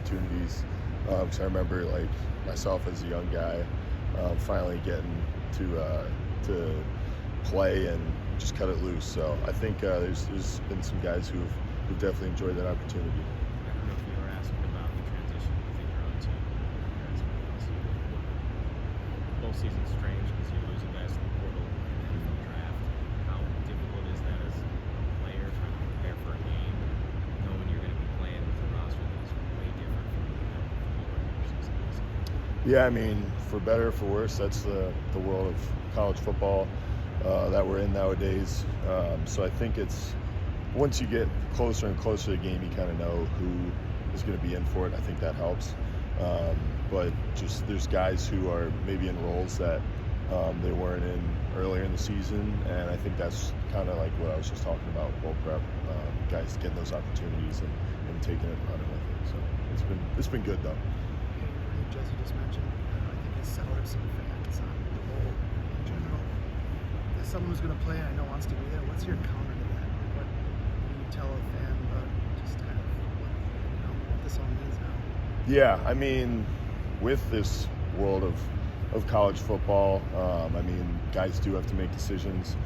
opportunities. Because I remember, like, myself as a young guy, finally getting to play and just cut it loose. So I think there's been some guys who've definitely enjoyed that opportunity. I don't know if you were asking about the transition within your own team. Both seasons strange because you lose a guys in the portal and then the draft. How difficult is that as a player trying to prepare for a game, knowing you're going to be playing with a roster that's way different from the regular season? Yeah, I mean, for better or for worse, that's the world of college football that we're in nowadays. So I think it's, once you get closer and closer to the game, you kind of know who is going to be in for it. I think that helps. But just there's guys who are maybe in roles that they weren't in earlier in the season, and I think that's kind of like what I was just talking about with bowl prep. Guys getting those opportunities and taking it and running with it. So it's been good though. Jesse just mentioned, I think it soured some fans on the bowl in general. As someone who's going to play, I know wants to be there. What's your counter to that? What do you tell a fan about just kind of what this all means now? Yeah, I mean, with this world of college football, I mean, guys do have to make decisions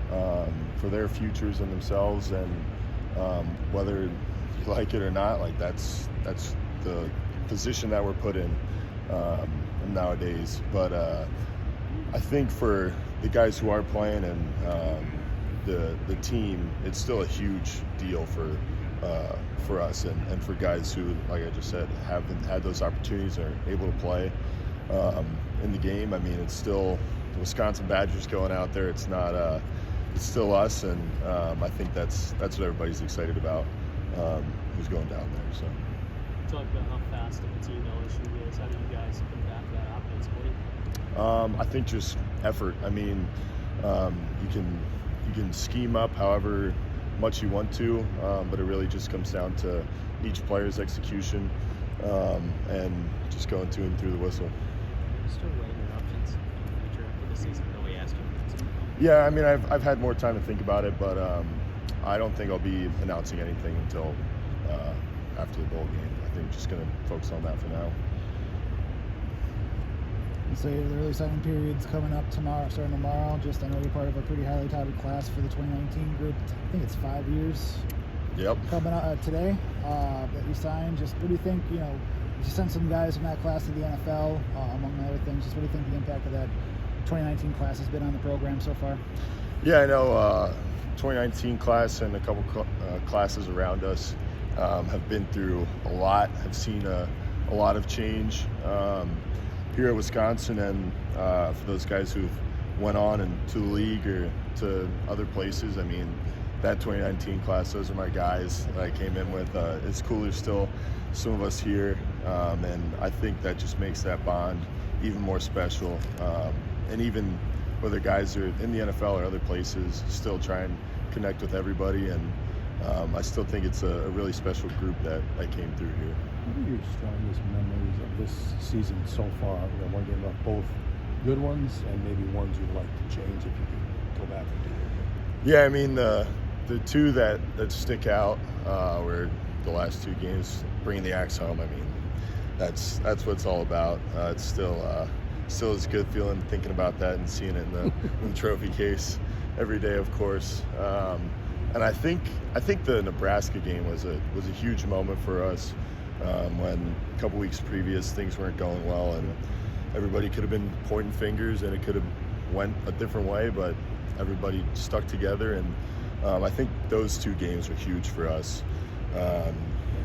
for their futures and themselves, and whether you like it or not, like that's the position that we're put in nowadays. But I think for the guys who are playing and the team, it's still a huge deal for us and for guys who, like I just said, haven't had those opportunities or are able to play in the game. I mean, it's still the Wisconsin Badgers going out there. It's not it's still us, and I think that's what everybody's excited about, who's going down there. So Talk about how fast of a team LSU is. How do you guys combat that offensively? I think just effort. I mean, you can scheme up however much you want to, but it really just comes down to each player's execution and just going to and through the whistle. Still weighing your options in the future after the season? I know we asked you. Yeah, I mean, I've had more time to think about it, but I don't think I'll be announcing anything until after the bowl game. I think just going to focus on that for now. So the early signing period's coming up starting tomorrow. Just, I know you're part of a pretty highly touted class for the 2019 group. I think it's 5 years. Yep. Coming out today that you signed. Just what do you think? You sent some guys from that class to the NFL, among other things. Just what do you think the impact of that 2019 class has been on the program so far? Yeah, I know 2019 class and a couple classes around us have been through a lot, have seen a lot of change here at Wisconsin, and for those guys who've went on and to the league or to other places, I mean, that 2019 class, those are my guys that I came in with. It's cool there's still some of us here, and I think that just makes that bond even more special. And even whether guys are in the NFL or other places, still try and connect with everybody, and I still think it's a really special group that I came through here. What are your strongest memories of this season so far? Wondering about both good ones and maybe ones you'd like to change if you could go back and do it. Yeah, I mean, the two that stick out were the last two games, bringing the Axe home. I mean, that's what it's all about. It's still is a good feeling thinking about that and seeing it in the trophy case every day, of course. And I think the Nebraska game was a huge moment for us, when a couple weeks previous things weren't going well and everybody could have been pointing fingers and it could have went a different way, but everybody stuck together, and I think those two games were huge for us. And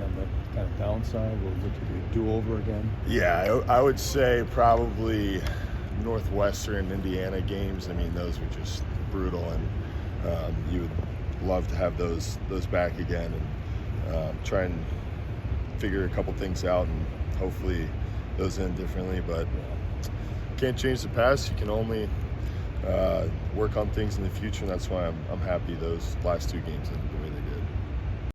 on the kind of downside, will it be a do-over again? Yeah, I would say probably Northwestern, Indiana games. I mean, those were just brutal, and you would love to have those back again, and try and figure a couple things out and hopefully those end differently. But can't change the past. You can only work on things in the future, and that's why I'm happy those last two games didn't do it.